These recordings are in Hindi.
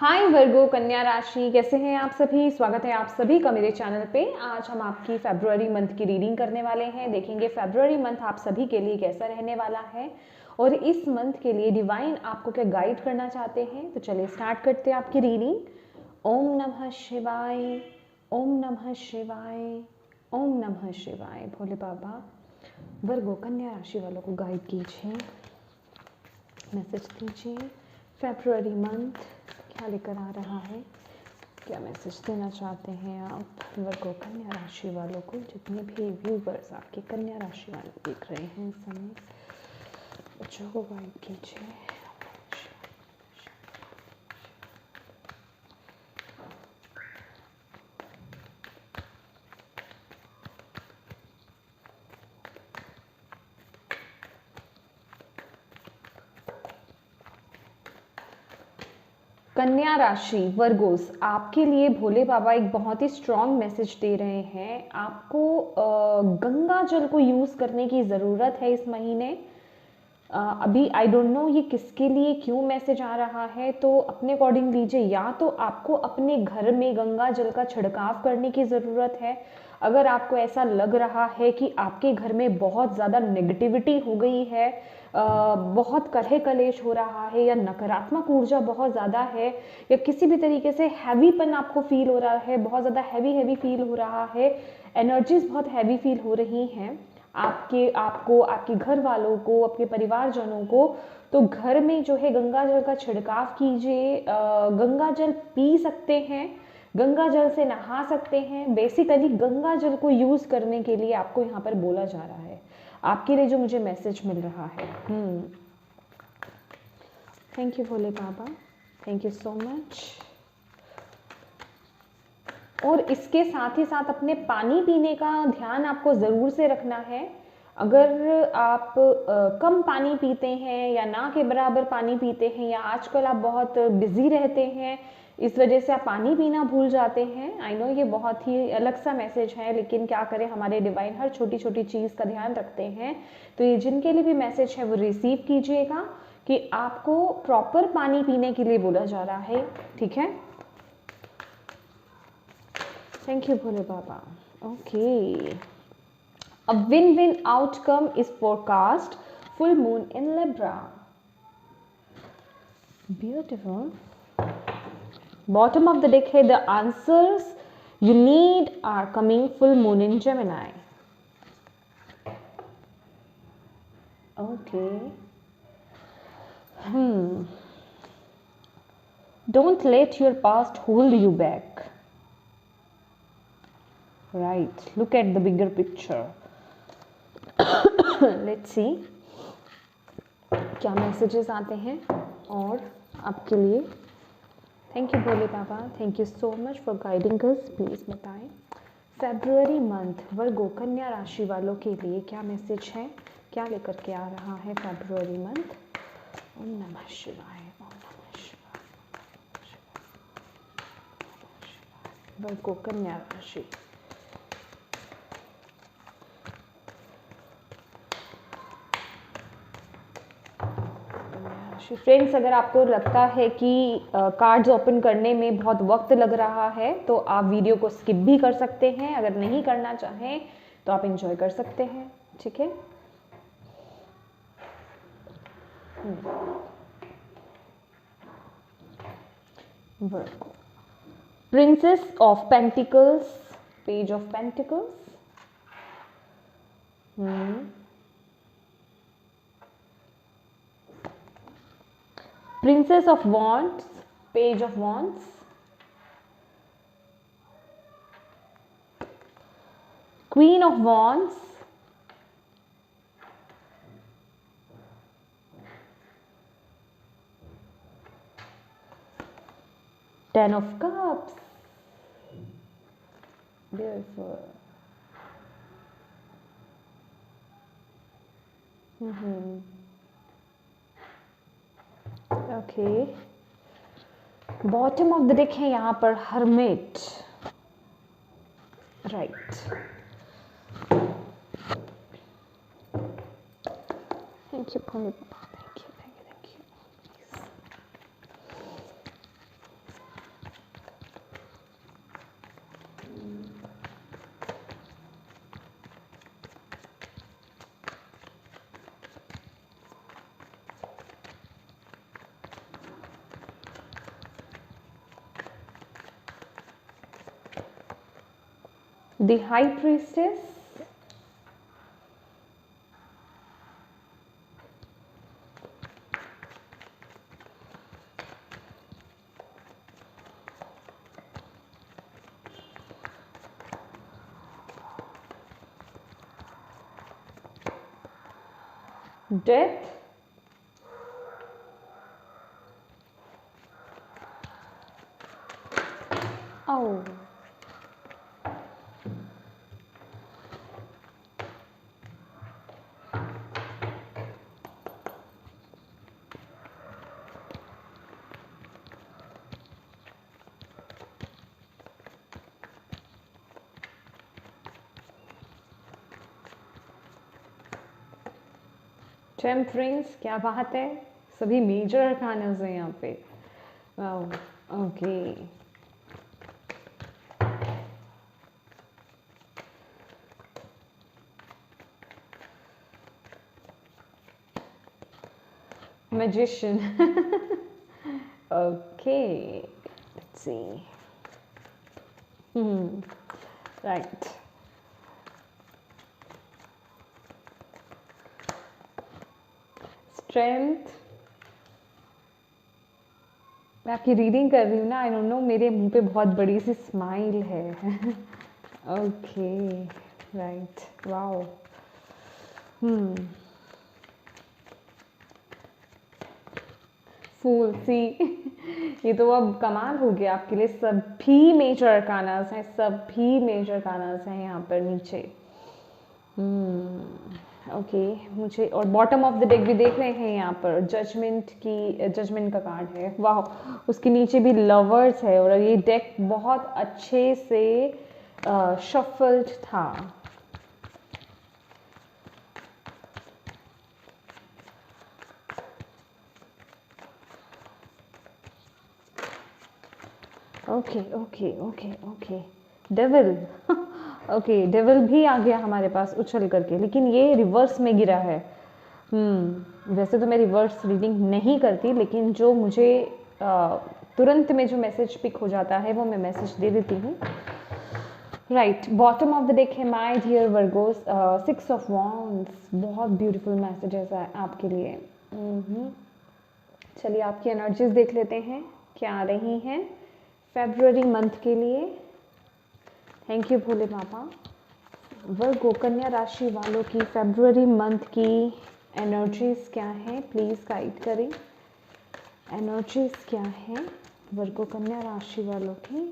हाय वर्गो कन्या राशि, कैसे हैं आप सभी। स्वागत है आप सभी का मेरे चैनल पे। आज हम आपकी फरवरी मंथ की रीडिंग करने वाले हैं। देखेंगे फरवरी मंथ आप सभी के लिए कैसा रहने वाला है और इस मंथ के लिए डिवाइन आपको क्या गाइड करना चाहते हैं। तो चलिए स्टार्ट करते हैं आपकी रीडिंग। ओम नमः शिवाय, ओम नमः शिवाय, ओम नमः शिवाय। भोले बाबा वर्गो कन्या राशि वालों को गाइड कीजिए, मैसेज दीजिए। फरवरी मंथ क्या लेकर आ रहा है, क्या मैसेज देना चाहते हैं आप वर्गो कन्या राशि वालों को। जितने भी व्यूवर्स आपके कन्या राशि वाले देख रहे हैं इस समय, बच्चों को गाइड कीजिए। कन्या राशि वर्गोस, आपके लिए भोले बाबा एक बहुत ही स्ट्रॉन्ग मैसेज दे रहे हैं। आपको गंगा जल को यूज़ करने की ज़रूरत है इस महीने। अभी आई डोंट नो ये किसके लिए क्यों मैसेज आ रहा है, तो अपने अकॉर्डिंग लीजिए। या तो आपको अपने घर में गंगा जल का छिड़काव करने की ज़रूरत है। अगर आपको ऐसा लग रहा है कि आपके घर में बहुत ज़्यादा नेगेटिविटी हो गई है, बहुत कलह कलेश हो रहा है, या नकारात्मक ऊर्जा बहुत ज़्यादा है, या किसी भी तरीके से हैवीपन आपको फील हो रहा है, बहुत ज़्यादा हैवी फील हो रहा है, एनर्जीज बहुत हैवी फील हो रही हैं आपको, आपके घर वालों को, आपके परिवारजनों को, तो घर में जो है गंगा जल का छिड़काव कीजिए। गंगा जल पी सकते हैं, गंगा जल से नहा सकते हैं। बेसिकली गंगा जल को यूज़ करने के लिए आपको यहाँ पर बोला जा रहा है, आपके लिए जो मुझे मैसेज मिल रहा है। Thank you Bhole Baba, thank you so much. और इसके साथ ही साथ अपने पानी पीने का ध्यान आपको ज़रूर से रखना है। अगर आप कम पानी पीते हैं या ना के बराबर पानी पीते हैं, या आजकल आप बहुत बिजी रहते हैं इस वजह से आप पानी पीना भूल जाते हैं। आई नो ये बहुत ही अलग सा मैसेज है, लेकिन क्या करें, हमारे डिवाइन हर छोटी छोटी चीज़ का ध्यान रखते हैं। तो ये जिनके लिए भी मैसेज है वो रिसीव कीजिएगा कि आपको प्रॉपर पानी पीने के लिए बोला जा रहा है, ठीक है। Thank you, Bhole Baba. Okay. A win-win outcome is forecast. Full moon in Libra. Beautiful. Bottom of the deck है, the answers you need are coming. Full moon in Gemini. Okay. Don't let your past hold you back. Right. Look at the bigger picture. Let's see क्या मैसेजेस आते हैं और आपके लिए। Thank you Bhole Baba, thank you so much for guiding us. Please बताएं फरवरी मंथ वर्गो कन्या राशि वालों के लिए क्या मैसेज है, क्या लेकर के आ रहा है फरवरी मंथ। ओम नमः शिवाय, ओम नमः शिवाय, वर्गो कन्या राशि। फ्रेंड्स, अगर आपको लगता है कि कार्ड्स ओपन करने में बहुत वक्त लग रहा है तो आप वीडियो को स्किप भी कर सकते हैं। अगर नहीं करना चाहें तो आप एंजॉय कर सकते हैं, ठीक है। Princess of pentacles, page of pentacles, Princess of Wands, Page of Wands, Queen of Wands, Ten of Cups. Beautiful. Okay, bottom of the deck है यहाँ पर hermit, right. Thank you, thank you, thank you, thank you. The high priestess, death, oh, temperance, क्या बात है, सभी मेजर अरकानास हैं यहाँ पे। Okay, magician. Okay, let's see. Right. Strength. मैं आपकी रीडिंग कर रही हूँ ना, आई डोंट नो, मेरे मुंह पे बहुत बड़ी सी स्माइल है। Okay, right, wow. फूल, सी। ये तो अब कमाल हो गया आपके लिए, सभी मेजर अरकानास हैं, सभी मेजर अरकानास हैं यहाँ पर नीचे। ओके, मुझे और बॉटम ऑफ द डेक भी देख रहे हैं यहाँ पर, जजमेंट का कार्ड है, वाह। उसके नीचे भी लवर्स है, और ये डेक बहुत अच्छे से शफल्ड था। Okay okay okay okay, devil. Okay, devil भी आ गया हमारे पास उछल करके, लेकिन ये रिवर्स में गिरा है। वैसे तो मैं रिवर्स रीडिंग नहीं करती, लेकिन जो मुझे तुरंत में जो मैसेज पिक हो जाता है वो मैं मैसेज दे देती हूँ। Right, bottom of the deck है my dear Virgos, 6 of wands, बहुत ब्यूटीफुल मैसेजेस है आपके लिए। चलिए आपकी एनर्जीज देख लेते हैं क्या आ रही हैं फेब्रुअरी मंथ के लिए। थैंक यू भोले बाबा। वर्गो कन्या राशि वालों की फेब्रुअरी मंथ की एनर्जीज क्या है, प्लीज़ गाइड करें। एनर्जीज क्या है वर्गो कन्या राशि वालों की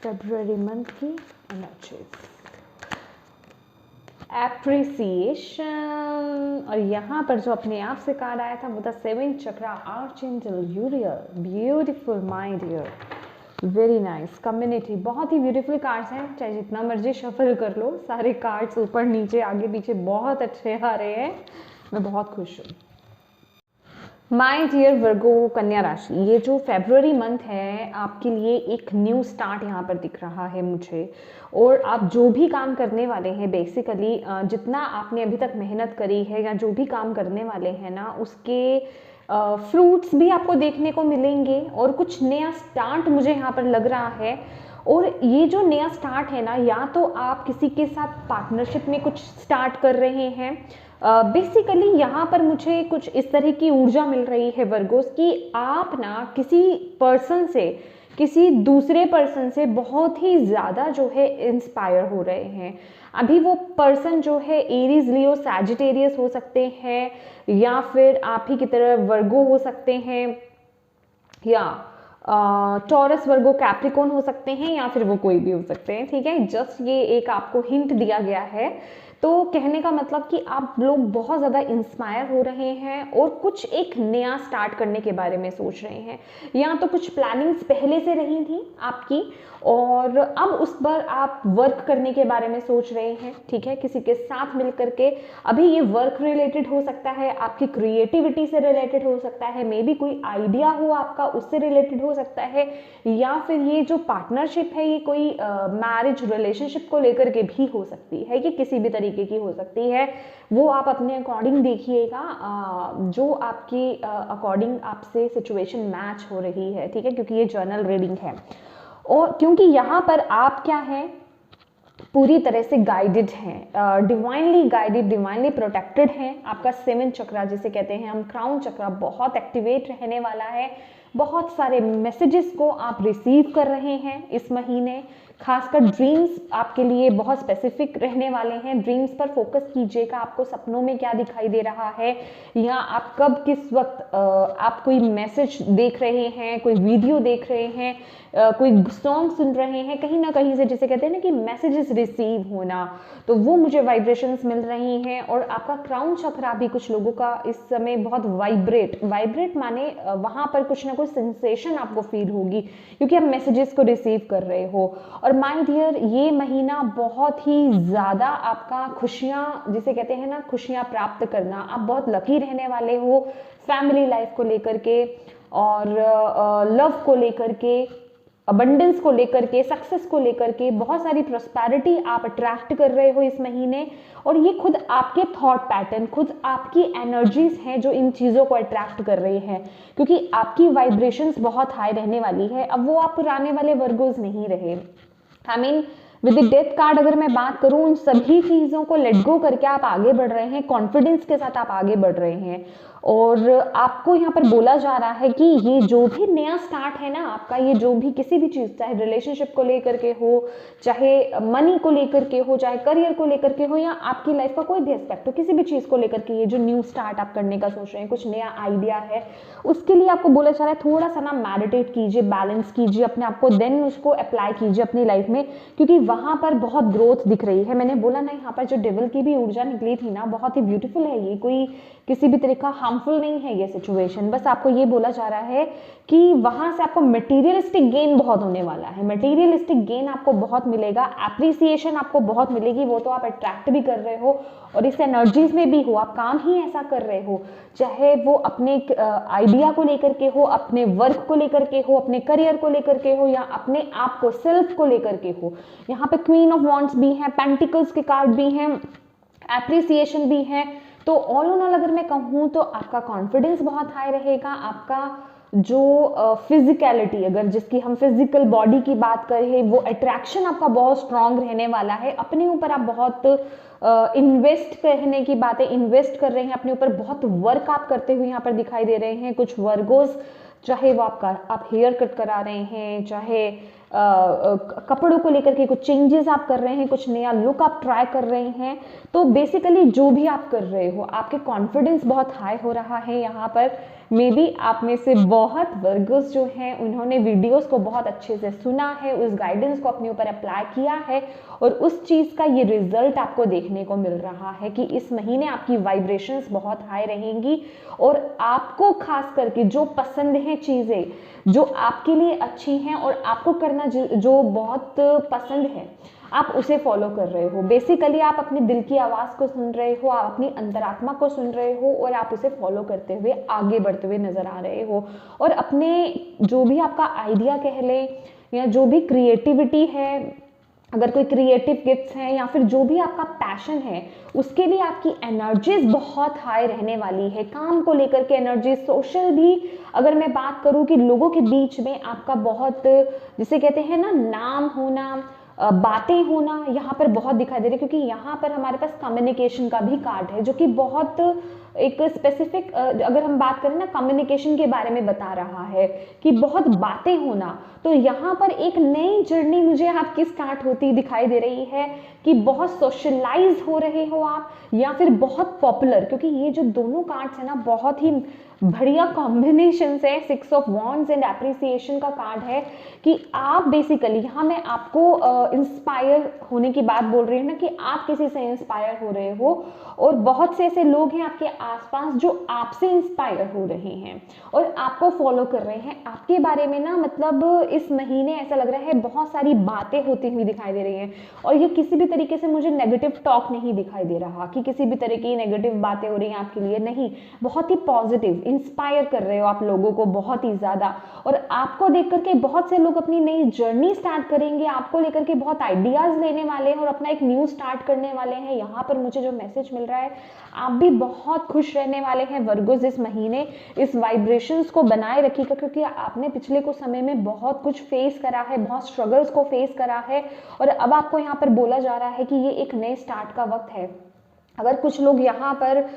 फेब्रुअरी मंथ की एनर्जीज। एप्रिसिएशन, और यहाँ पर जो अपने आप से कार्ड आया था वो था 7 chakra archangel Uriel. Beautiful my dear, very nice. Community, बहुत ही ब्यूटीफुल कार्ड्स हैं, चाहे जितना मर्जी शफल कर लो, सारे कार्ड्स ऊपर नीचे आगे पीछे बहुत अच्छे आ रहे हैं, मैं बहुत खुश हूँ। माय डियर वर्गो कन्या राशि, ये जो फेब्रुअरी मंथ है आपके लिए एक न्यू स्टार्ट यहाँ पर दिख रहा है मुझे। और आप जो भी काम करने वाले हैं, बेसिकली जितना आपने अभी तक मेहनत करी है या जो भी काम करने वाले हैं ना, उसके फ्रूट्स भी आपको देखने को मिलेंगे, और कुछ नया स्टार्ट मुझे यहाँ पर लग रहा है। और ये जो नया स्टार्ट है ना, या तो आप किसी के साथ पार्टनरशिप में कुछ स्टार्ट कर रहे हैं, बेसिकली यहाँ पर मुझे कुछ इस तरह की ऊर्जा मिल रही है वर्गोस कि आप ना किसी पर्सन से, किसी दूसरे पर्सन से बहुत ही ज़्यादा जो है इंस्पायर हो रहे हैं। अभी वो पर्सन जो है एरीज, लियो, सैजिटेरियस हो सकते हैं, या फिर आप ही की तरह वर्गो हो सकते हैं, या टॉरस, वर्गो, कैप्रिकॉन हो सकते हैं, या फिर वो कोई भी हो सकते हैं। ठीक है, जस्ट ये एक आपको हिंट दिया गया है। तो कहने का मतलब कि आप लोग बहुत ज़्यादा इंस्पायर हो रहे हैं और कुछ एक नया स्टार्ट करने के बारे में सोच रहे हैं, या तो कुछ प्लानिंग्स पहले से रही थी आपकी और अब उस पर आप वर्क करने के बारे में सोच रहे हैं। ठीक है, किसी के साथ मिल करके, अभी ये वर्क रिलेटेड हो सकता है, आपकी क्रिएटिविटी से रिलेटेड हो सकता है, मे बी कोई आइडिया हो आपका उससे रिलेटेड हो सकता है, या फिर ये जो पार्टनरशिप है ये कोई मैरिज रिलेशनशिप को लेकर के भी हो सकती है, कि किसी भी तरीके की हो सकती है। वो आप अपने अकॉर्डिंग देखिएगा, जो आपके अकॉर्डिंग आपसे सिचुएशन मैच हो रही है। ठीक है, क्योंकि ये जर्नल रीडिंग है, और क्योंकि यहाँ पर आप क्या है, पूरी तरह से गाइडेड हैं, डिवाइनली गाइडेड, डिवाइनली प्रोटेक्टेड हैं। आपका 7th चक्रा जिसे कहते हैं हम क्राउन चक्रा बहुत एक्टिवेट रहने वाला है। बहुत सारे मैसेजेस को आप रिसीव कर रहे हैं इस महीने। खासकर ड्रीम्स आपके लिए बहुत स्पेसिफिक रहने वाले हैं। ड्रीम्स पर फोकस कीजिएगा, आपको सपनों में क्या दिखाई दे रहा है, या आप कब किस वक्त आप कोई मैसेज देख रहे हैं, कोई वीडियो देख रहे हैं, कोई सॉन्ग सुन रहे हैं, कहीं ना कहीं से जिसे कहते हैं ना कि मैसेजेस रिसीव होना, तो वो मुझे वाइब्रेशंस मिल रही हैं। और आपका क्राउन चक्रा भी कुछ लोगों का इस समय बहुत वाइब्रेट माने वहाँ पर कुछ ना कुछ सेंसेशन आपको फील होगी, क्योंकि आप मैसेजेस को रिसीव कर रहे हो। और माय डियर, ये महीना बहुत ही ज़्यादा आपका खुशियाँ जिसे कहते हैं ना खुशियाँ प्राप्त करना, आप बहुत लकी रहने वाले हो फैमिली लाइफ को लेकर के, और लव को लेकर के, अबंडेंस को लेकर के, सक्सेस को लेकर के, बहुत सारी प्रॉस्पेरिटी आप अट्रैक्ट कर रहे हो इस महीने। और ये खुद आपके थॉट पैटर्न, खुद आपकी एनर्जीज हैं जो इन चीज़ों को अट्रैक्ट कर रही हैं, क्योंकि आपकी वाइब्रेशंस बहुत हाई रहने वाली है। अब वो आप पुराने वाले वर्गोज नहीं रहे। I mean with the death card अगर मैं बात करूं, उन सभी चीज़ों को लेट गो करके आप आगे बढ़ रहे हैं, कॉन्फिडेंस के साथ आप आगे बढ़ रहे हैं। और आपको यहाँ पर बोला जा रहा है कि ये जो भी नया स्टार्ट है ना आपका, ये जो भी किसी भी चीज़, चाहे रिलेशनशिप को लेकर के हो, चाहे मनी को लेकर के हो, चाहे करियर को लेकर के हो, या आपकी लाइफ का कोई भी एस्पेक्ट हो, किसी भी चीज़ को लेकर के ये जो न्यू स्टार्ट आप करने का सोच रहे हैं, कुछ नया आइडिया है, उसके लिए आपको बोला जा रहा है थोड़ा सा ना मेडिटेट कीजिए, बैलेंस कीजिए अपने आप को, देन उसको अप्लाई कीजिए अपनी लाइफ में, क्योंकि वहाँ पर बहुत ग्रोथ दिख रही है। मैंने बोला ना, यहाँ पर जो डेविल की भी ऊर्जा निकली थी ना, बहुत ही ब्यूटीफुल है। ये कोई किसी भी तरीका हार्मफुल नहीं है ये सिचुएशन। बस आपको ये बोला जा रहा है कि वहाँ से आपको मटेरियलिस्टिक गेन बहुत होने वाला है, मटेरियलिस्टिक गेन आपको बहुत मिलेगा, एप्रिसिएशन आपको बहुत मिलेगी, वो तो आप अट्रैक्ट भी कर रहे हो और इस एनर्जीज में भी हो, आप काम ही ऐसा कर रहे हो, चाहे वो अपने आइडिया को लेकर के हो, अपने वर्क को लेकर के हो, अपने करियर को लेकर के हो, या अपने आप को, सेल्फ को लेकर के हो। यहाँ पे क्वीन ऑफ वॉन्ड्स भी हैं, पेंटिकल्स के कार्ड भी हैं, एप्रिसिएशन भी है। तो ऑल ओन ऑल अगर मैं कहूँ तो आपका कॉन्फिडेंस बहुत हाई रहेगा। आपका जो फिजिकलिटी, अगर जिसकी हम फिजिकल बॉडी की बात करें, वो अट्रैक्शन आपका बहुत स्ट्रांग रहने वाला है। अपने ऊपर आप बहुत इन्वेस्ट करने की बातें इन्वेस्ट कर रहे हैं, अपने ऊपर बहुत वर्क आप करते हुए यहाँ पर दिखाई दे रहे हैं। कुछ वर्गोस, चाहे वो आप हेयर कट करा रहे हैं, चाहे कपड़ों को लेकर के कुछ चेंजेस आप कर रहे हैं, कुछ नया लुक आप ट्राई कर रहे हैं, तो बेसिकली जो भी आप कर रहे हो, आपके कॉन्फिडेंस बहुत हाई हो रहा है। यहाँ पर मे बी आप में से बहुत वर्गर्स जो हैं उन्होंने वीडियोस को बहुत अच्छे से सुना है, उस गाइडेंस को अपने ऊपर अप्लाई किया है, और उस चीज़ का ये रिजल्ट आपको देखने को मिल रहा है कि इस महीने आपकी वाइब्रेशंस बहुत हाई रहेंगी, और आपको खास करके जो पसंद हैं चीज़ें, जो आपके लिए अच्छी हैं और आपको करना जो बहुत पसंद है, आप उसे फॉलो कर रहे हो। बेसिकली आप अपने दिल की आवाज़ को सुन रहे हो, आप अपनी अंतरात्मा को सुन रहे हो, और आप उसे फॉलो करते हुए आगे बढ़ते हुए नजर आ रहे हो। और अपने जो भी आपका आइडिया कह लें, या जो भी क्रिएटिविटी है, अगर कोई क्रिएटिव गिफ्ट्स हैं, या फिर जो भी आपका पैशन है, उसके लिए आपकी एनर्जीज बहुत हाई रहने वाली है। काम को लेकर के एनर्जी, सोशल भी अगर मैं बात करूं कि लोगों के बीच में आपका बहुत, जिसे कहते हैं ना, नाम होना, बातें होना, यहाँ पर बहुत दिखाई दे रही है, क्योंकि यहाँ पर हमारे पास कम्युनिकेशन का भी कार्ड है, जो कि बहुत एक स्पेसिफिक, अगर हम बात करें ना, कम्युनिकेशन के बारे में बता रहा है कि बहुत बातें होना। तो यहाँ पर एक नई जर्नी मुझे आपकी स्टार्ट होती दिखाई दे रही है कि बहुत सोशलाइज हो रहे हो आप, या फिर बहुत पॉपुलर, क्योंकि ये जो दोनों कार्ड्स है ना, बहुत ही बढ़िया कॉम्बिनेशन है। 6 ऑफ वॉन्ड्स एंड एप्रिसिएशन का कार्ड है कि आप बेसिकली, यहाँ मैं आपको इंस्पायर होने की बात बोल रही हूँ ना, कि आप किसी से इंस्पायर हो रहे हो, और बहुत से ऐसे लोग हैं आपके आसपास जो आपसे इंस्पायर हो रहे हैं और आपको फॉलो कर रहे हैं। आपके बारे में ना, मतलब इस महीने ऐसा लग रहा है बहुत सारी बातें होती हुई दिखाई दे रही हैं, और ये किसी भी तरीके से मुझे नेगेटिव टॉक नहीं दिखाई दे रहा कि किसी भी तरह की नेगेटिव बातें हो रही हैं आपके लिए, नहीं, बहुत ही पॉजिटिव, इंस्पायर कर रहे हो आप लोगों को बहुत ही ज़्यादा। और आपको देख करके बहुत से लोग अपनी नई जर्नी स्टार्ट करेंगे, आपको लेकर के बहुत आइडियाज़ लेने वाले हैं और अपना एक न्यू स्टार्ट करने वाले हैं। यहाँ पर मुझे जो मैसेज मिल रहा है, आप भी बहुत खुश रहने वाले हैं वर्गोस इस महीने। इस वाइब्रेशंस को बनाए रखिएगा, क्योंकि आपने पिछले कुछ समय में बहुत कुछ फेस करा है, बहुत स्ट्रगल्स को फेस करा है, और अब आपको यहाँ पर बोला जा रहा है कि ये एक नए स्टार्ट का वक्त है। अगर कुछ लोग यहाँ पर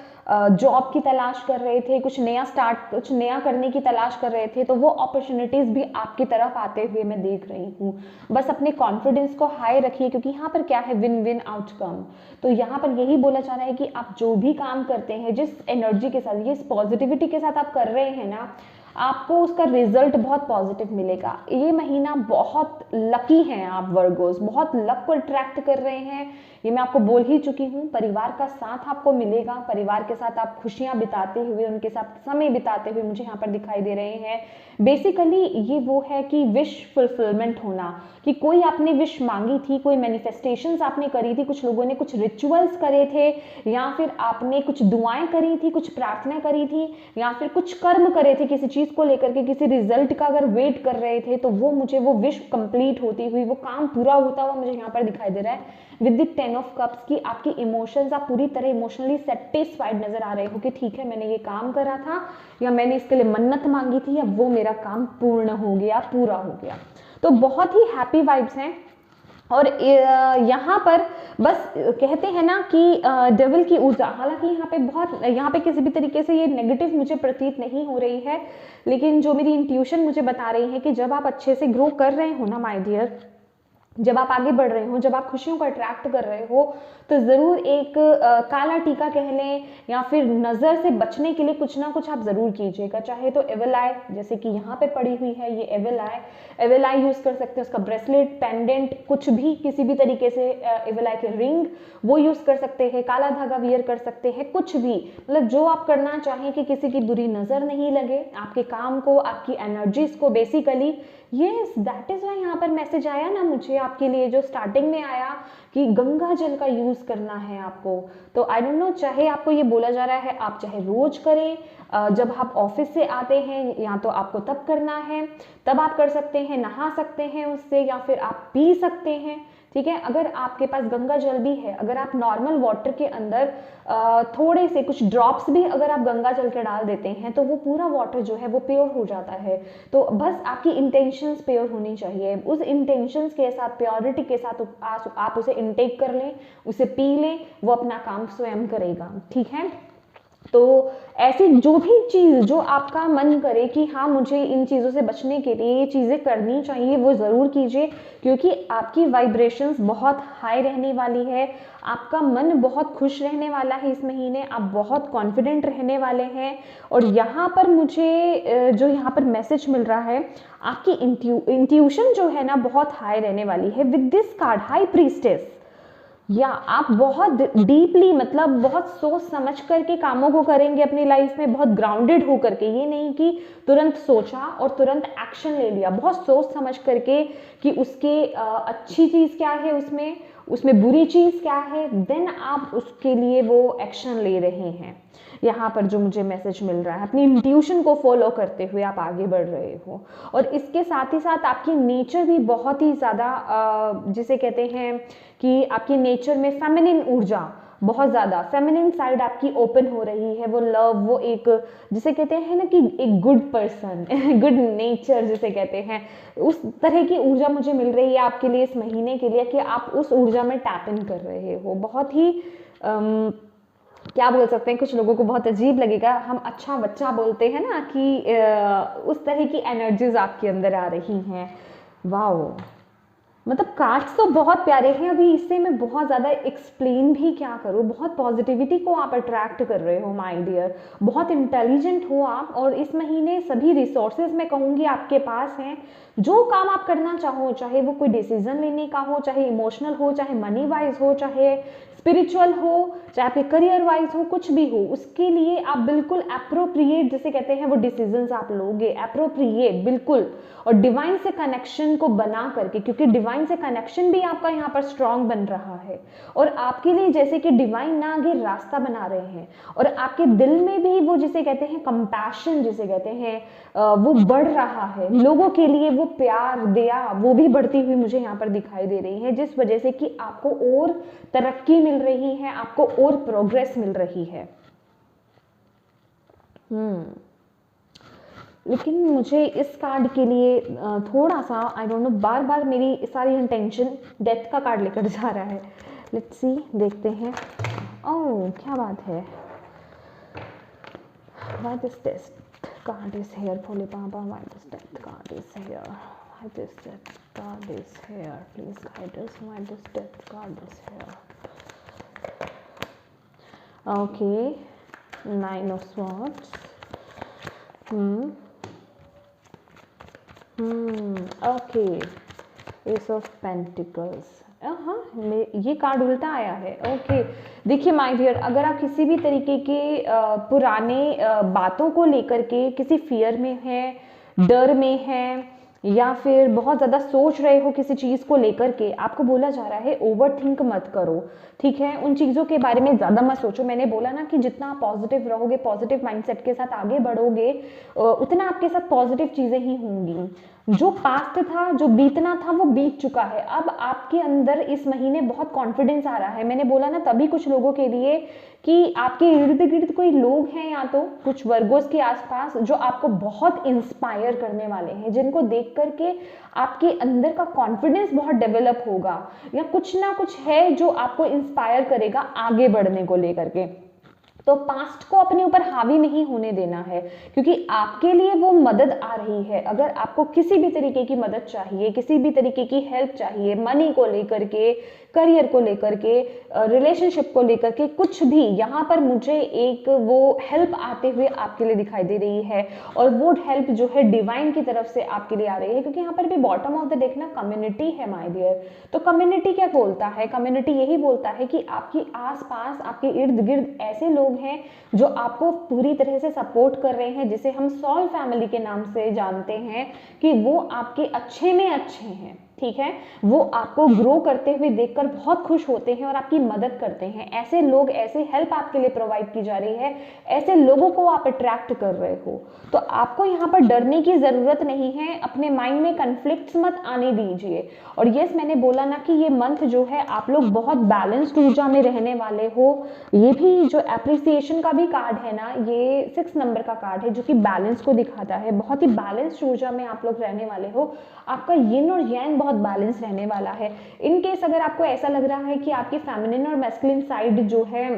जॉब की तलाश कर रहे थे, कुछ नया करने की तलाश कर रहे थे, तो वो अपॉर्चुनिटीज भी आपकी तरफ आते हुए मैं देख रही हूँ। बस अपने कॉन्फिडेंस को हाई रखिए, क्योंकि यहाँ पर क्या है, विन विन आउटकम। तो यहाँ पर यही बोला जा रहा है कि आप जो भी काम करते हैं, जिस एनर्जी के साथ, जिस पॉजिटिविटी के साथ आप कर रहे हैं ना, आपको उसका रिजल्ट बहुत पॉजिटिव मिलेगा। ये महीना बहुत लकी हैं आप वर्गोस, बहुत लक को अट्रैक्ट कर रहे हैं, ये मैं आपको बोल ही चुकी हूँ। परिवार का साथ आपको मिलेगा, परिवार के साथ आप खुशियां बिताते हुए, उनके साथ समय बिताते हुए मुझे यहाँ पर दिखाई दे रहे हैं। बेसिकली ये वो है कि विश फुलफिलमेंट होना, कि कोई आपने विश मांगी थी, कोई मैनिफेस्टेशंस आपने करी थी, कुछ लोगों ने कुछ रिचुअल्स करे थे, या फिर आपने कुछ दुआएं करी थी, कुछ प्रार्थना करी थी, या फिर कुछ कर्म करे थे किसी चीज को लेकर के, किसी रिजल्ट का अगर वेट कर रहे थे, तो वो मुझे वो विश कंप्लीट होती हुई, वो काम पूरा होता हुआ मुझे यहाँ पर दिखाई दे रहा है। विद द 10 ऑफ कप्स की आपकी इमोशंस, आप पूरी तरह इमोशनली सेटिस्फाइड नजर आ रहे हो कि ठीक है, मैंने ये काम करा था, या मैंने इसके लिए मन्नत मांगी थी, या वो मेरा काम पूर्ण हो गया, पूरा हो गया। तो बहुत ही हैप्पी वाइब्स हैं। और यहाँ पर बस कहते हैं ना कि डेविल की ऊर्जा, हालांकि यहाँ पे किसी भी तरीके से ये नेगेटिव मुझे प्रतीत नहीं हो रही है, लेकिन जो मेरी इंट्यूशन मुझे बता रही है कि जब आप अच्छे से ग्रो कर रहे हो ना माय डियर, जब आप आगे बढ़ रहे हो, जब आप खुशियों को अट्रैक्ट कर रहे हो, तो ज़रूर एक काला टीका कह लें, या फिर नज़र से बचने के लिए कुछ ना कुछ आप ज़रूर कीजिएगा। चाहे तो एविल आई, जैसे कि यहाँ पे पड़ी हुई है ये एविल आई यूज़ कर सकते हैं, उसका ब्रेसलेट, पेंडेंट, कुछ भी, किसी भी तरीके से एविल आई के रिंग वो यूज़ कर सकते हैं, काला धागा वियर कर सकते हैं, कुछ भी, मतलब जो आप करना चाहें कि किसी की बुरी नज़र नहीं लगे आपके काम को, आपकी एनर्जीज को। Basically yes, that is why यहाँ पर मैसेज आया ना मुझे आपके लिए, जो स्टार्टिंग में आया कि गंगा जल का यूज करना है आपको। तो आई डोंट नो, चाहे आपको ये बोला जा रहा है आप चाहे रोज करें, जब आप ऑफिस से आते हैं, या तो आपको तब करना है, तब आप कर सकते हैं, नहा सकते हैं उससे, या फिर आप पी सकते हैं, ठीक है। अगर आपके पास गंगा जल भी है, अगर आप नॉर्मल वाटर के अंदर थोड़े से कुछ ड्रॉप्स भी अगर आप गंगा जल के डाल देते हैं, तो वो पूरा वाटर जो है वो प्योर हो जाता है। तो बस आपकी इंटेंशंस प्योर होनी चाहिए, उस इंटेंशंस के साथ, प्योरिटी के साथ आप उसे इनटेक कर लें, उसे पी लें, वो अपना काम स्वयं करेगा, ठीक है। तो ऐसी जो भी चीज़ जो आपका मन करे कि हाँ मुझे इन चीज़ों से बचने के लिए ये चीज़ें करनी चाहिए, वो ज़रूर कीजिए, क्योंकि आपकी वाइब्रेशंस बहुत हाई रहने वाली है, आपका मन बहुत खुश रहने वाला है इस महीने, आप बहुत कॉन्फिडेंट रहने वाले हैं। और यहाँ पर मुझे जो यहाँ पर मैसेज मिल रहा है, आपकी इंट्यूशन जो है ना बहुत हाई रहने वाली है with this card high priestess. या आप बहुत डीपली, मतलब बहुत सोच समझ करके कामों को करेंगे अपनी लाइफ में, बहुत ग्राउंडेड हो करके, ये नहीं कि तुरंत सोचा और तुरंत एक्शन ले लिया, बहुत सोच समझ करके कि उसके अच्छी चीज़ क्या है, उसमें बुरी चीज़ क्या है, देन आप उसके लिए वो एक्शन ले रहे हैं। यहाँ पर जो मुझे मैसेज मिल रहा है, अपनी इंट्यूशन को फॉलो करते हुए आप आगे बढ़ रहे हो। और इसके साथ ही साथ आपकी नेचर भी बहुत ही ज़्यादा, जिसे कहते हैं कि आपकी नेचर में फेमिनिन ऊर्जा, बहुत ज़्यादा फेमिनिन साइड आपकी ओपन हो रही है, वो लव, वो एक जिसे कहते हैं ना कि एक गुड पर्सन, गुड नेचर जिसे कहते हैं, उस तरह की ऊर्जा मुझे मिल रही है आपके लिए इस महीने के लिए, कि आप उस ऊर्जा में टैप इन कर रहे हो। बहुत ही क्या बोल सकते हैं, कुछ लोगों को बहुत अजीब लगेगा, हम अच्छा बच्चा बोलते हैं ना, कि उस तरह की एनर्जीज आपके अंदर आ रही हैं। वाओ, मतलब कार्ड्स तो बहुत प्यारे हैं, अभी इससे मैं बहुत ज़्यादा एक्सप्लेन भी क्या करूँ। बहुत पॉजिटिविटी को आप अट्रैक्ट कर रहे हो माय डियर, बहुत इंटेलिजेंट हो आप, और इस महीने सभी रिसोर्सेज मैं कहूँगी आपके पास हैं। जो काम आप करना चाहो, चाहे वो कोई डिसीजन लेने का हो, चाहे इमोशनल हो, चाहे मनी वाइज हो, चाहे स्पिरिचुअल हो, चाहे आपके करियर वाइज हो, कुछ भी हो, उसके लिए आप बिल्कुल अप्रोप्रिएट जिसे कहते हैं वो डिसीजंस आप लोगे, अप्रोप्रिएट बिल्कुल, और डिवाइन से कनेक्शन को बना करके, क्योंकि डिवाइन से कनेक्शन भी आपका यहाँ पर स्ट्रांग बन रहा है, और आपके लिए जैसे कि डिवाइन ना आगे रास्ता बना रहे हैं, और आपके दिल में भी वो जिसे कहते हैं कंपैशन जिसे कहते हैं वो बढ़ रहा है, लोगों के लिए वो प्यार दया वो भी बढ़ती हुई मुझे यहाँ पर दिखाई दे रही है, जिस वजह से कि आपको और तरक्की मिल रही है, आपको और प्रोग्रेस मिल रही है। लेकिन मुझे इस कार्ड के लिए थोड़ा सा आई डोंट नो, बार बार मेरी सारी इंटेंशन डेथ का कार्ड लेकर जा रहा है। लेट्स सी, देखते हैं। ओह, क्या बात है। Why this death card is here, Bhole Baba? Why this death card is here? Why this death card is here? Please guide us. Why this death card is here? Okay, 9 of Swords. Okay, S of pentacles. हाँ, ये कार्ड उल्टा आया है। ओके, देखिए माय डियर, अगर आप किसी भी तरीके के पुराने बातों को लेकर के किसी फियर में हैं, डर में हैं, या फिर बहुत ज़्यादा सोच रहे हो किसी चीज़ को लेकर के, आपको बोला जा रहा है ओवर थिंक मत करो, ठीक है। उन चीज़ों के बारे में ज़्यादा मत सोचो। मैंने बोला ना कि जितना आप पॉजिटिव रहोगे, पॉजिटिव माइंडसेट के साथ आगे बढ़ोगे, उतना आपके साथ पॉजिटिव चीज़ें ही होंगी। जो पास्ट था, जो बीतना था, वो बीत चुका है। अब आपके अंदर इस महीने बहुत कॉन्फिडेंस आ रहा है। मैंने बोला ना तभी कुछ लोगों के लिए कि आपके इर्द गिर्द कोई लोग हैं, या तो कुछ वर्गोस के आसपास, जो आपको बहुत इंस्पायर करने वाले हैं, जिनको देख करके आपके अंदर का कॉन्फिडेंस बहुत डेवलप होगा, या कुछ ना कुछ है जो आपको इंस्पायर करेगा आगे बढ़ने को लेकर के। तो पास्ट को अपने ऊपर हावी नहीं होने देना है, क्योंकि आपके लिए वो मदद आ रही है। अगर आपको किसी भी तरीके की मदद चाहिए, किसी भी तरीके की हेल्प चाहिए, मनी को लेकर के, करियर को लेकर के, रिलेशनशिप को लेकर के, कुछ भी, यहाँ पर मुझे एक वो हेल्प आते हुए आपके लिए दिखाई दे रही है। और वो हेल्प जो है डिवाइन की तरफ से आपके लिए आ रही है, क्योंकि यहाँ पर भी बॉटम ऑफ द डेक ना कम्युनिटी है माय डियर। तो कम्युनिटी क्या बोलता है? कम्युनिटी यही बोलता है कि आपके आसपास, आपके इर्द गिर्द ऐसे लोग हैं जो आपको पूरी तरह से सपोर्ट कर रहे हैं, जिसे हम सॉल फैमिली के नाम से जानते हैं, कि वो आपके अच्छे में अच्छे हैं, ठीक है। वो आपको ग्रो करते हुए देखकर बहुत खुश होते हैं और आपकी मदद करते हैं। ऐसे लोग, ऐसे हेल्प आपके लिए प्रोवाइड की जा रही है, ऐसे लोगों को आप अट्रैक्ट कर रहे हो। तो आपको यहाँ पर डरने की जरूरत नहीं है। अपने माइंड में कन्फ्लिक्ट्स मत आने दीजिए। और यस, मैंने बोला ना कि ये मंथ जो है आप लोग बहुत बैलेंस्ड ऊर्जा में रहने वाले हो। ये भी जो एप्रिसिएशन का भी कार्ड है ना, ये 6 नंबर का कार्ड है, जो कि बैलेंस को दिखाता है। बहुत ही बैलेंस्ड ऊर्जा में आप लोग रहने वाले हो। आपका यिन और यांग बहुत बैलेंस रहने वाला है। इन केस अगर आपको ऐसा लग रहा है कि आपकी फेमिनिन और मैस्कुलिन साइड जो है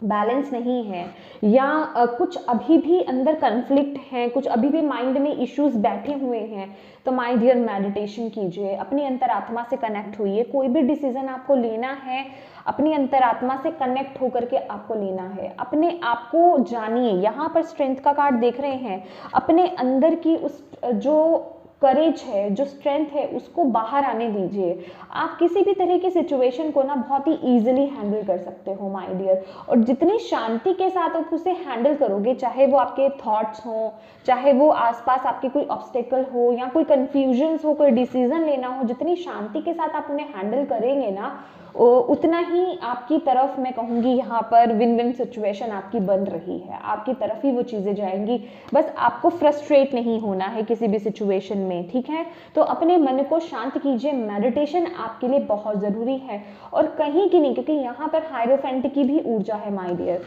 बैलेंस नहीं है, या कुछ अभी भी अंदर कन्फ्लिक्ट है, कुछ अभी भी माइंड में इश्यूज बैठे हुए हैं, तो माय डियर मेडिटेशन कीजिए, अपनी अंतरात्मा से कनेक्ट होइए। कोई भी डिसीजन आपको लेना है, अपनी अंतरात्मा से कनेक्ट होकर के आपको लेना है। अपने आप को जानिए। यहाँ पर स्ट्रेंथ का कार्ड देख रहे हैं। अपने अंदर की उस जो करेज है, जो स्ट्रेंथ है, उसको बाहर आने दीजिए। आप किसी भी तरह की सिचुएशन को ना बहुत ही इजीली हैंडल कर सकते हो माय डियर। और जितनी शांति के साथ आप उसे हैंडल करोगे, चाहे वो आपके थॉट्स हो, चाहे वो आसपास आपके कोई ऑब्स्टेकल हो, या कोई कंफ्यूजन्स हो, कोई डिसीजन लेना हो, जितनी शांति के साथ आप उन्हें हैंडल करेंगे ना, उतना ही आपकी तरफ, मैं कहूँगी यहाँ पर विन विन सिचुएशन आपकी बन रही है। आपकी तरफ ही वो चीज़ें जाएंगी। बस आपको फ्रस्ट्रेट नहीं होना है किसी भी सिचुएशन में, ठीक है। तो अपने मन को शांत कीजिए। मेडिटेशन आपके लिए बहुत ज़रूरी है, और कहीं की नहीं, क्योंकि यहाँ पर हायरोफेंट की भी ऊर्जा है माय डियर।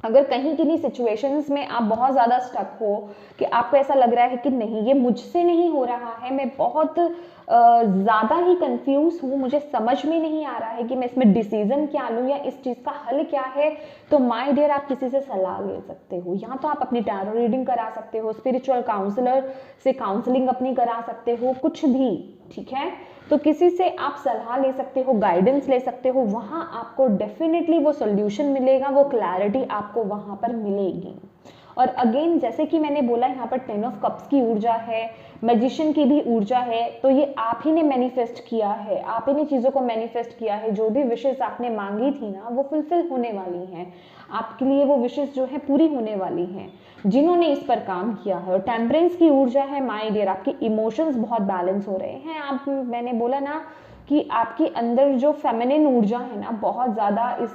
अगर कहीं किन्हीं सिचुएशंस में आप बहुत ज़्यादा स्टक हो, कि आपको ऐसा लग रहा है कि नहीं, ये मुझसे नहीं हो रहा है, मैं बहुत ज़्यादा ही कंफ्यूज हूँ, मुझे समझ में नहीं आ रहा है कि मैं इसमें डिसीजन क्या लूँ या इस चीज़ का हल क्या है, तो माय डियर आप किसी से सलाह ले सकते हो। यहाँ तो आप अपनी टैरो रीडिंग करा सकते हो, स्पिरिचुअल काउंसलर से काउंसलिंग अपनी करा सकते हो, कुछ भी, ठीक है। तो किसी से आप सलाह ले सकते हो, गाइडेंस ले सकते हो। वहाँ आपको डेफिनेटली वो सोल्यूशन मिलेगा, वो क्लैरिटी आपको वहाँ पर मिलेगी। और अगेन, जैसे कि मैंने बोला, यहाँ पर 10 ऑफ कप्स की ऊर्जा है, मैजिशियन की भी ऊर्जा है। तो ये आप ही ने मैनिफेस्ट किया है, आप ही ने चीज़ों को मैनिफेस्ट किया है। जो भी विशेष आपने मांगी थी ना, वो फुलफिल होने वाली हैं। आपके लिए वो विशेष जो है पूरी होने वाली हैं, जिन्होंने इस पर काम किया है। और टेम्परेंस की ऊर्जा है माय डियर। आपके इमोशंस बहुत बैलेंस हो रहे हैं। आप, मैंने बोला ना कि आपके अंदर जो फेमिनिन ऊर्जा है ना, बहुत ज़्यादा इस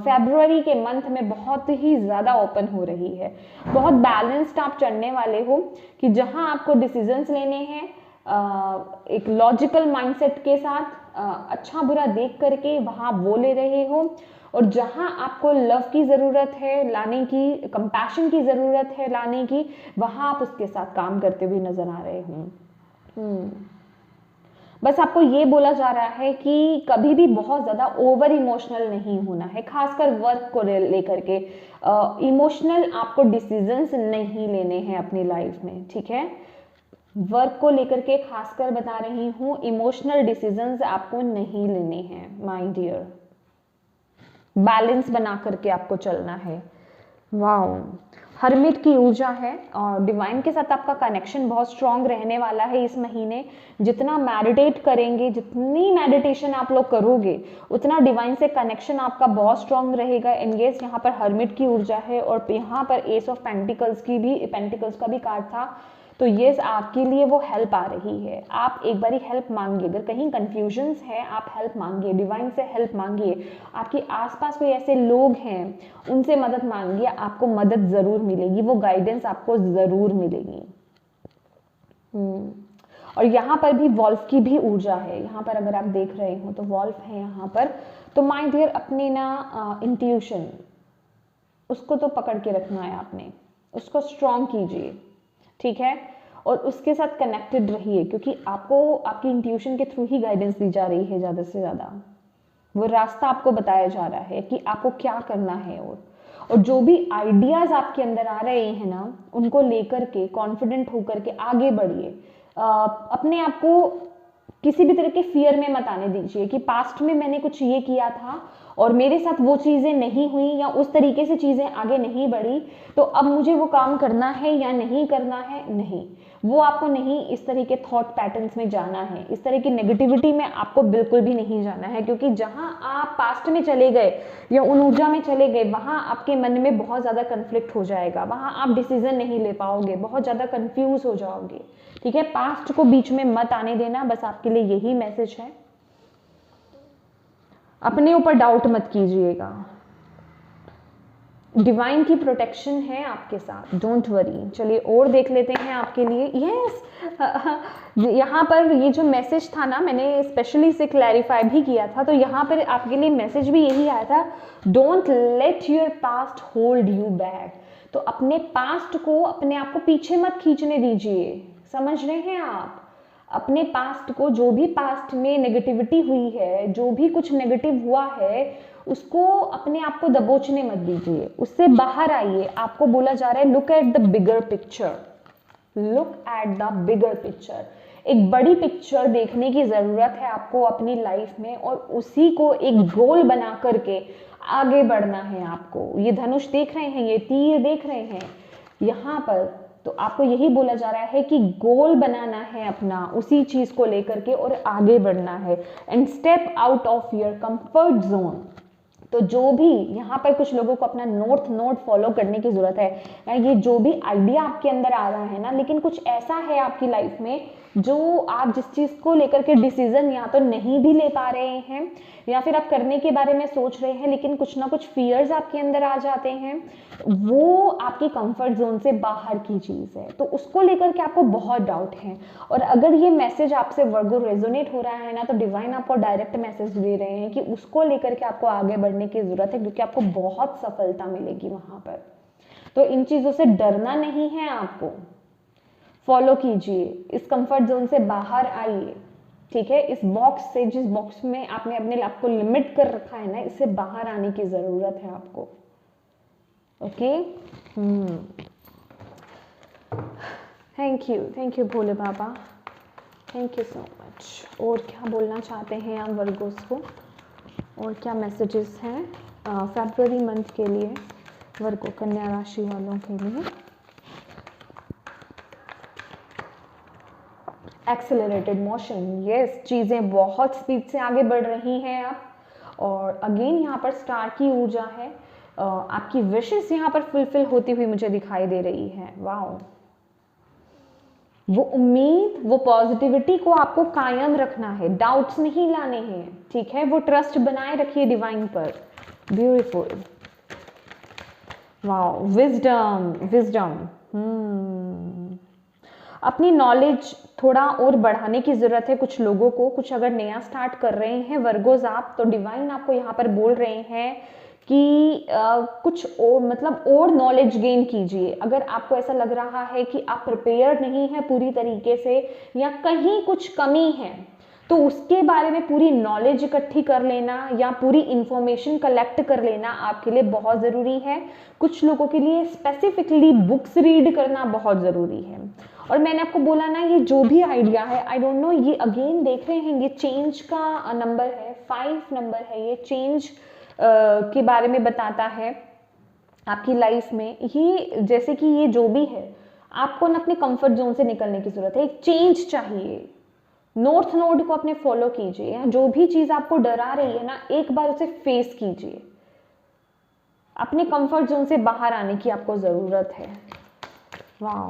फरवरी के मंथ में बहुत ही ज़्यादा ओपन हो रही है। बहुत बैलेंस्ड आप चढ़ने वाले हो, कि जहां आपको डिसीजंस लेने हैं एक लॉजिकल माइंडसेट के साथ, अच्छा बुरा देख करके वहाँ वो ले रहे हो, और जहाँ आपको लव की ज़रूरत है लाने की, कंपैशन की ज़रूरत है लाने की, वहाँ आप उसके साथ काम करते हुए नज़र आ रहे हो। बस आपको ये बोला जा रहा है कि कभी भी बहुत ज़्यादा ओवर इमोशनल नहीं होना है, खासकर वर्क को लेकर के। इमोशनल आपको डिसीजंस नहीं लेने हैं अपनी लाइफ में, ठीक है। वर्क को लेकर के खासकर बता रही हूँ, इमोशनल डिसीजंस आपको नहीं लेने हैं माय डियर। बैलेंस बना करके आपको चलना है। वाओ, हर्मिट की ऊर्जा है और डिवाइन के साथ आपका कनेक्शन बहुत स्ट्रांग रहने वाला है इस महीने। जितना मेडिटेट करेंगे, जितनी मेडिटेशन आप लोग करोगे, उतना डिवाइन से कनेक्शन आपका बहुत स्ट्रांग रहेगा। एंगेज यहाँ पर हर्मिट की ऊर्जा है और यहाँ पर एस ऑफ पेंटिकल्स का भी कार्ड था। तो ये आपके लिए वो हेल्प आ रही है। आप एक बारी हेल्प मांगिए, अगर कहीं कंफ्यूजन्स है आप हेल्प मांगिए, डिवाइन से हेल्प मांगिए। आपके आसपास कोई ऐसे लोग हैं उनसे मदद मांगिए, आपको मदद जरूर मिलेगी, वो गाइडेंस आपको जरूर मिलेगी। और यहाँ पर भी वॉल्फ की भी ऊर्जा है। यहाँ पर अगर आप देख रहे हो तो वॉल्फ है यहाँ पर। तो माय डियर, अपनी ना इंट्यूशन उसको तो पकड़ के रखना है आपने, उसको स्ट्रॉन्ग कीजिए, ठीक है। और उसके साथ कनेक्टेड रहिए, क्योंकि आपको आपकी इंट्यूशन के थ्रू ही गाइडेंस दी जा रही है ज़्यादा से ज़्यादा। वो रास्ता आपको बताया जा रहा है कि आपको क्या करना है। और जो भी आइडियाज़ आपके अंदर आ रहे हैं ना, उनको लेकर के कॉन्फिडेंट होकर के आगे बढ़िए। अपने आप को किसी भी तरह के फियर में मत आने दीजिए कि पास्ट में मैंने कुछ ये किया था और मेरे साथ वो चीज़ें नहीं हुई या उस तरीके से चीज़ें आगे नहीं बढ़ी, तो अब मुझे वो काम करना है या नहीं करना है। नहीं, वो आपको नहीं इस तरह के थॉट पैटर्न्स में जाना है, इस तरह की नेगेटिविटी में आपको बिल्कुल भी नहीं जाना है। क्योंकि जहां आप पास्ट में चले गए या उन ऊर्जा में चले गए, वहां आपके मन में बहुत ज़्यादा कन्फ्लिक्ट हो जाएगा, वहां आप डिसीजन नहीं ले पाओगे, बहुत ज़्यादा कन्फ्यूज हो जाओगे, ठीक है। पास्ट को बीच में मत आने देना, बस आपके लिए यही मैसेज है। अपने ऊपर डाउट मत कीजिएगा, डिवाइन की प्रोटेक्शन है आपके साथ, डोंट वरी। चलिए और देख लेते हैं आपके लिए। यस, यहाँ पर ये जो मैसेज था ना, मैंने स्पेशली इसे क्लैरिफाई भी किया था, तो यहाँ पर आपके लिए मैसेज भी यही आया था, don't let your past hold you back. तो अपने पास्ट को, अपने आप को पीछे मत खींचने दीजिए, समझ रहे हैं आप। अपने पास्ट को, जो भी पास्ट में नेगेटिविटी हुई है, जो भी कुछ नेगेटिव हुआ है, उसको अपने आप को दबोचने मत दीजिए, उससे बाहर आइए। आपको बोला जा रहा है look at the bigger picture, look at the bigger picture. एक बड़ी पिक्चर देखने की जरूरत है आपको अपनी लाइफ में, और उसी को एक गोल बना करके आगे बढ़ना है आपको। ये धनुष देख रहे हैं, ये तीर देख रहे हैं यहाँ पर, तो आपको यही बोला जा रहा है कि गोल बनाना है अपना, उसी चीज को लेकर के और आगे बढ़ना है। And step out of your comfort zone. तो जो भी यहाँ पर कुछ लोगों को अपना नॉर्थ नोड फॉलो करने की जरूरत है। ये जो भी आइडिया आपके अंदर आ रहा है ना, लेकिन कुछ ऐसा है आपकी लाइफ में जो आप जिस चीज को लेकर के डिसीजन या तो नहीं भी ले पा रहे हैं, या फिर आप करने के बारे में सोच रहे हैं, लेकिन कुछ ना कुछ फियर्स आपके अंदर आ जाते हैं, वो आपकी कंफर्ट जोन से बाहर की चीज है, तो उसको लेकर के आपको बहुत डाउट है। और अगर ये मैसेज आपसे वर्गो रेजोनेट हो रहा है ना, तो डिवाइन आपको डायरेक्ट मैसेज दे रहे हैं कि उसको लेकर के आपको आगे बढ़ने की जरूरत है, क्योंकि आपको बहुत सफलता मिलेगी वहां पर। तो इन चीजों से डरना नहीं है आपको, फॉलो कीजिए, इस कंफर्ट जोन से बाहर आइए, ठीक है। इस बॉक्स से, जिस बॉक्स में आपने अपने आप को लिमिट कर रखा है ना, इससे बाहर आने की जरूरत है आपको, okay. Thank you Bhole Baba, thank you so much. और क्या बोलना चाहते हैं आप वर्गोस को, और क्या मैसेजेस हैं फरवरी मंथ के लिए वर्गो कन्या राशि वालों के लिए। एक्सेलरेटेड मोशन, यस, चीज़ें बहुत स्पीड से आगे बढ़ रही हैं आप। और अगेन यहाँ पर स्टार की ऊर्जा है, आपकी विशेस यहाँ पर फुलफिल होती हुई मुझे दिखाई दे रही है। वाओ, वो उम्मीद, वो पॉजिटिविटी को आपको कायम रखना है, डाउट्स नहीं लाने हैं, ठीक है। वो ट्रस्ट बनाए रखिए डिवाइन पर। Beautiful, wow, wisdom, wisdom. अपनी नॉलेज थोड़ा और बढ़ाने की ज़रूरत है कुछ लोगों को। कुछ अगर नया स्टार्ट कर रहे हैं वर्गोज आप, तो डिवाइन आपको यहाँ पर बोल रहे हैं कि कुछ और मतलब और नॉलेज गेन कीजिए। अगर आपको ऐसा लग रहा है कि आप प्रिपेयर नहीं है पूरी तरीके से या कहीं कुछ कमी है, तो उसके बारे में पूरी नॉलेज इकट्ठी कर लेना या पूरी इंफॉर्मेशन कलेक्ट कर लेना आपके लिए बहुत ज़रूरी है। कुछ लोगों के लिए स्पेसिफिकली बुक्स रीड करना बहुत ज़रूरी है। और मैंने आपको बोला ना, ये जो भी आइडिया है, आई डोंट नो, ये अगेन देख रहे हैं, ये चेंज का नंबर है, 5 नंबर है, ये चेंज के बारे में बताता है आपकी लाइफ में। ये जैसे कि ये जो भी है, आपको ना अपने कंफर्ट जोन से निकलने की जरूरत है, एक चेंज चाहिए। नॉर्थ नोड को अपने फॉलो कीजिए। जो भी चीज आपको डरा रही है ना, एक बार उसे फेस कीजिए। अपने कंफर्ट जोन से बाहर आने की आपको जरूरत है। वाह,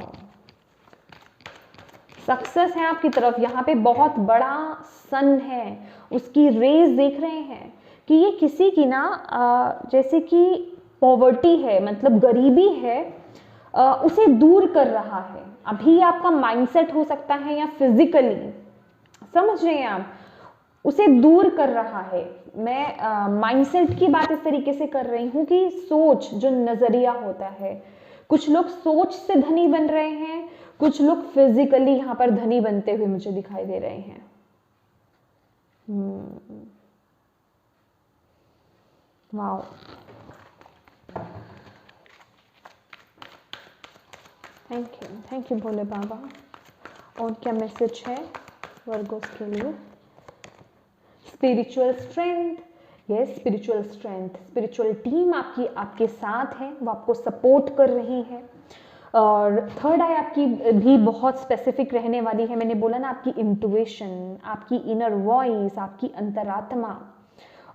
सक्सेस है आपकी तरफ। यहाँ पे बहुत बड़ा सन है, उसकी रेज देख रहे हैं कि ये किसी की ना जैसे कि पॉवर्टी है, मतलब गरीबी है, उसे दूर कर रहा है। अभी आपका माइंडसेट हो सकता है या फिजिकली, समझ रहे हैं आप, उसे दूर कर रहा है। मैं माइंडसेट की बात इस तरीके से कर रही हूँ कि सोच, जो नजरिया होता है, कुछ लोग सोच से धनी बन रहे हैं, कुछ लोग फिजिकली यहाँ पर धनी बनते हुए मुझे दिखाई दे रहे हैं। वाओ, थैंक यू भोले बाबा। और क्या मैसेज है वर्गोस के लिए? Spiritual strength, yes, spiritual strength. Spiritual team आपकी आपके साथ है, वो आपको सपोर्ट कर रही है। और थर्ड आई आपकी भी बहुत स्पेसिफिक रहने वाली है। मैंने बोला ना, आपकी इंट्यूशन, आपकी इनर वॉइस, आपकी अंतरात्मा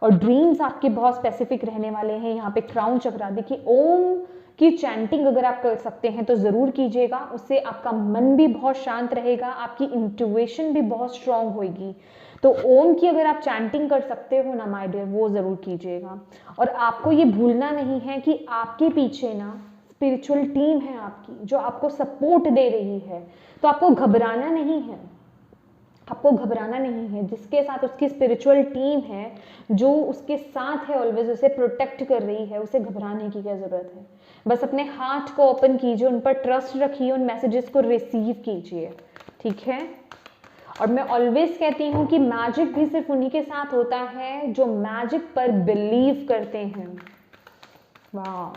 और ड्रीम्स आपके बहुत स्पेसिफिक रहने वाले हैं। यहाँ पे क्राउन चक्र, देखिए ओम की चैंटिंग अगर आप कर सकते हैं तो ज़रूर कीजिएगा, उससे आपका मन भी बहुत शांत रहेगा, आपकी इंट्यूशन भी बहुत स्ट्रांग होगी। तो ओम की अगर आप चैंटिंग कर सकते हो ना माय डियर, वो ज़रूर कीजिएगा। और आपको ये भूलना नहीं है कि आपके पीछे ना स्पिरिचुअल टीम है आपकी, जो आपको सपोर्ट दे रही है। तो आपको घबराना नहीं है, आपको घबराना नहीं है। जिसके साथ उसकी स्पिरिचुअल टीम है, जो उसके साथ है ऑलवेज, उसे प्रोटेक्ट कर रही है, उसे घबराने की क्या ज़रूरत है। बस अपने हार्ट को ओपन कीजिए, उन पर ट्रस्ट रखिए, उन मैसेजेस को रिसीव कीजिए, ठीक है। और मैं ऑलवेज कहती हूँ कि मैजिक भी सिर्फ उन्हीं के साथ होता है जो मैजिक पर बिलीव करते हैं। वाह,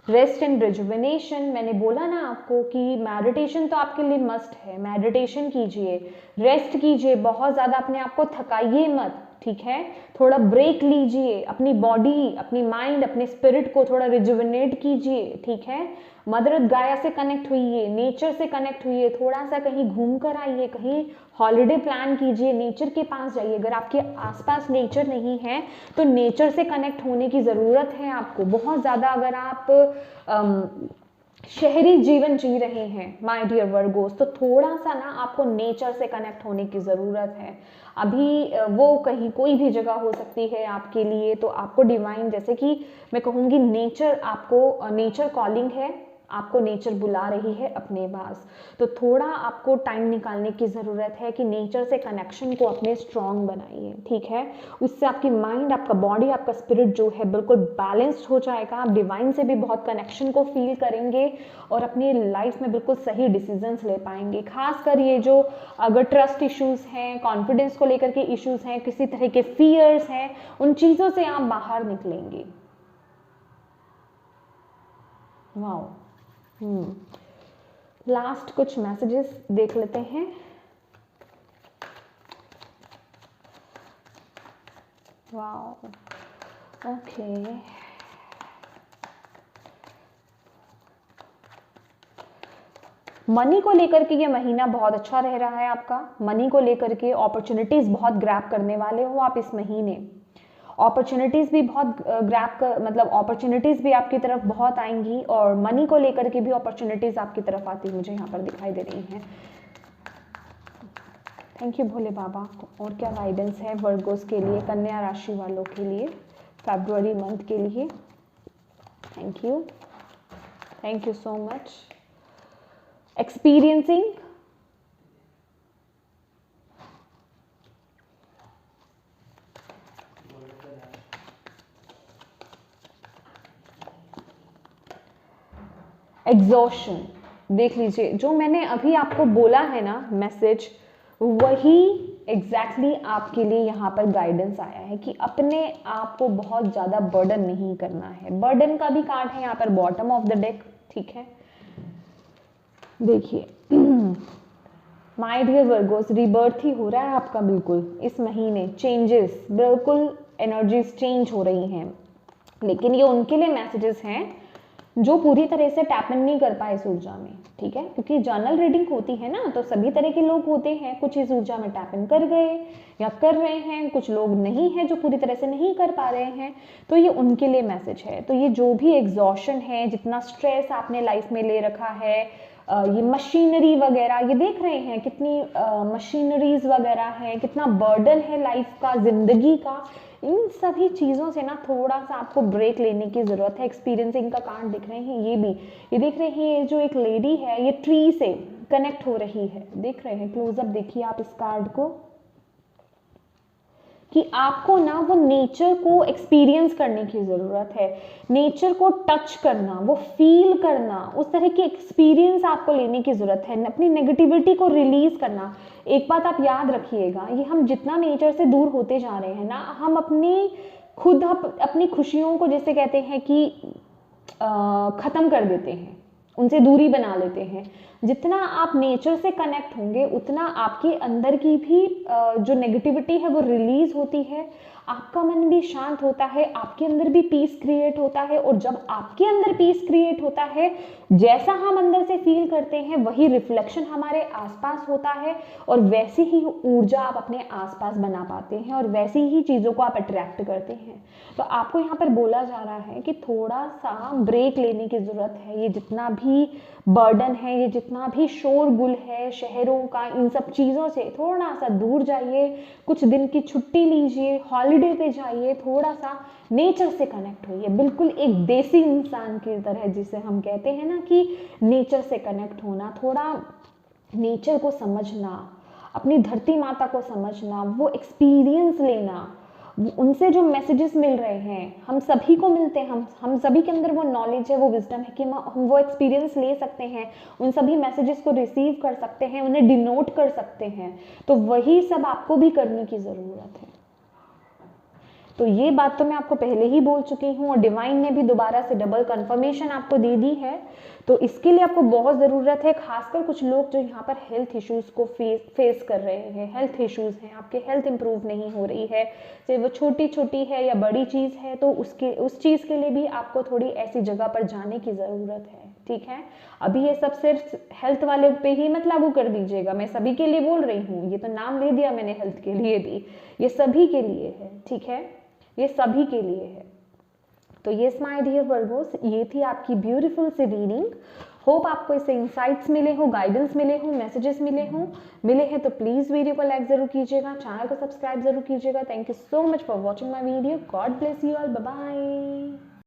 रेस्ट एंड रिजुविनेशन, मैंने बोला ना आपको कि मेडिटेशन तो आपके लिए मस्ट है। मेडिटेशन कीजिए, रेस्ट कीजिए, बहुत ज़्यादा अपने आप को थकाइए मत, ठीक है। थोड़ा ब्रेक लीजिए, अपनी बॉडी, अपनी माइंड, अपने स्पिरिट को थोड़ा रिजुविनेट कीजिए, ठीक है। मदर गाया से कनेक्ट हुइए, नेचर से कनेक्ट हुइए, थोड़ा सा कहीं घूम कर आइए, कहीं हॉलिडे प्लान कीजिए, नेचर के पास जाइए। अगर आपके आसपास नेचर नहीं है तो नेचर से कनेक्ट होने की ज़रूरत है आपको बहुत ज़्यादा। अगर आप शहरी जीवन जी रहे हैं माय डियर वर्गोस, तो थोड़ा सा ना आपको नेचर से कनेक्ट होने की ज़रूरत है। अभी वो कहीं कोई भी जगह हो सकती है आपके लिए, तो आपको डिवाइन, जैसे कि मैं कहूँगी नेचर, आपको नेचर कॉलिंग है, आपको नेचर बुला रही है अपने पास। तो थोड़ा आपको टाइम निकालने की ज़रूरत है कि नेचर से कनेक्शन को अपने स्ट्रॉन्ग बनाइए, ठीक है। उससे आपकी माइंड, आपका बॉडी, आपका स्पिरिट जो है बिल्कुल बैलेंस्ड हो जाएगा। आप डिवाइन से भी बहुत कनेक्शन को फील करेंगे और अपनी लाइफ में बिल्कुल सही डिसीजंस ले पाएंगे। खासकर ये जो अगर ट्रस्ट इश्यूज़ हैं, कॉन्फिडेंस को लेकर के इश्यूज़ हैं, किसी तरह के फियर्स हैं, उन चीज़ों से आप बाहर निकलेंगे। वाओ, लास्ट कुछ मैसेजेस देख लेते हैं। वाओ, ओके, मनी को लेकर के ये महीना बहुत अच्छा रह रहा है आपका। मनी को लेकर के अपॉर्चुनिटीज बहुत ग्रैब करने वाले हो आप इस महीने। अपॉर्चुनिटीज़ भी बहुत ग्रैब कर, मतलब अपॉर्चुनिटीज़ भी आपकी तरफ बहुत आएंगी और मनी को लेकर के भी अपॉर्चुनिटीज़ आपकी तरफ आती मुझे यहाँ पर दिखाई दे रही हैं। थैंक यू भोले बाबा। और क्या गाइडेंस है वर्गोस के लिए, कन्या राशि वालों के लिए फरवरी मंथ के लिए? Thank you so much. experiencing exhaustion. देख लीजिए, जो मैंने अभी आपको बोला है ना मैसेज, वही एग्जैक्टली आपके लिए यहाँ पर गाइडेंस आया है कि अपने आप को बहुत ज़्यादा बर्डन नहीं करना है। बर्डन का भी कार्ड है यहाँ पर बॉटम ऑफ द डेक, ठीक है। देखिए माय डियर वर्गोस, रीबर्थ ही हो रहा है आपका बिल्कुल इस महीने। चेंजेस, बिल्कुल एनर्जीज चेंज हो रही हैं, लेकिन ये उनके लिए मैसेजेस हैं जो पूरी तरह से टैप इन नहीं कर पाए इस ऊर्जा में, ठीक है। क्योंकि जर्नल रीडिंग होती है ना, तो सभी तरह के लोग होते हैं, कुछ इस ऊर्जा में टैप इन कर गए या कर रहे हैं, कुछ लोग नहीं हैं जो पूरी तरह से नहीं कर पा रहे हैं, तो ये उनके लिए मैसेज है। तो ये जो भी एग्जॉशन है, जितना स्ट्रेस आपने लाइफ में ले रखा है, ये मशीनरी वगैरह, ये देख रहे हैं कितनी मशीनरीज वगैरह है, कितना बर्डन है लाइफ का, जिंदगी का, इन सभी चीज़ों से ना थोड़ा सा आपको ब्रेक लेने की ज़रूरत है। एक्सपीरियंसिंग का कार्ड दिख रहे हैं, ये भी, ये देख रहे हैं, ये जो एक लेडी है ये ट्री से कनेक्ट हो रही है, देख रहे हैं, क्लोजअप देखिए आप इस कार्ड को, कि आपको ना वो नेचर को एक्सपीरियंस करने की ज़रूरत है, नेचर को टच करना, वो फील करना, उस तरह की एक्सपीरियंस आपको लेने की ज़रूरत है, अपनी नेगेटिविटी को रिलीज़ करना। एक बात आप याद रखिएगा, ये हम जितना नेचर से दूर होते जा रहे हैं ना, हम अपनी खुशियों को, जैसे कहते हैं कि ख़त्म कर देते हैं, उनसे दूरी बना लेते हैं। जितना आप नेचर से कनेक्ट होंगे, उतना आपके अंदर की भी जो नेगेटिविटी है वो रिलीज होती है, आपका मन भी शांत होता है, आपके अंदर भी पीस क्रिएट होता है। और जब आपके अंदर पीस क्रिएट होता है, जैसा हम अंदर से फील करते हैं वही रिफ्लेक्शन हमारे आसपास होता है, और वैसी ही ऊर्जा आप अपने आसपास बना पाते हैं, और वैसी ही चीज़ों को आप अट्रैक्ट करते हैं। तो आपको यहाँ पर बोला जा रहा है कि थोड़ा सा ब्रेक लेने की ज़रूरत है। ये जितना भी बर्डन है, ये जितना भी शोरगुल है शहरों का, इन सब चीज़ों से थोड़ा सा दूर जाइए, कुछ दिन की छुट्टी लीजिए, हॉलीडे पे जाइए, थोड़ा सा नेचर से कनेक्ट होइए, बिल्कुल एक देसी इंसान की तरह, जिसे हम कहते हैं ना कि नेचर से कनेक्ट होना, थोड़ा नेचर को समझना, अपनी धरती माता को समझना, वो एक्सपीरियंस लेना, उनसे जो मैसेजेस मिल रहे हैं, हम सभी को मिलते हैं, हम सभी के अंदर वो नॉलेज है, वो विजडम है कि हम वो एक्सपीरियंस ले सकते हैं, उन सभी मैसेजेस को रिसीव कर सकते हैं, उन्हें डिनोट कर सकते हैं। तो वही सब आपको भी करने की ज़रूरत है। तो ये बात तो मैं आपको पहले ही बोल चुकी हूँ, और डिवाइन ने भी दोबारा से डबल कंफर्मेशन आपको दे दी है। तो इसके लिए आपको बहुत ज़रूरत है, खासकर कुछ लोग जो यहाँ पर हेल्थ इश्यूज़ को फेस कर रहे हैं, हेल्थ इश्यूज़ हैं, आपके हेल्थ इंप्रूव नहीं हो रही है, चाहे वो छोटी छोटी है या बड़ी चीज़ है, तो उस चीज़ के लिए भी आपको थोड़ी ऐसी जगह पर जाने की ज़रूरत है, ठीक है। अभी ये सब सिर्फ हेल्थ वाले पे ही मत लागू कर दीजिएगा, मैं सभी के लिए बोल रही हूँ, ये तो नाम ले दिया मैंने हेल्थ के लिए भी, ये सभी के लिए है, ठीक है, ये सभी के लिए है। तो यस माय डियर वर्गोस, ये थी आपकी ब्यूटीफुल सी रीडिंग। होप आपको इससे इंसाइट्स मिले हो, गाइडेंस मिले हो, मैसेजेस मिले हैं तो प्लीज़ वीडियो को लाइक ज़रूर कीजिएगा, चैनल को सब्सक्राइब ज़रूर कीजिएगा। Thank you so much for watching my video. God bless you all, bye bye.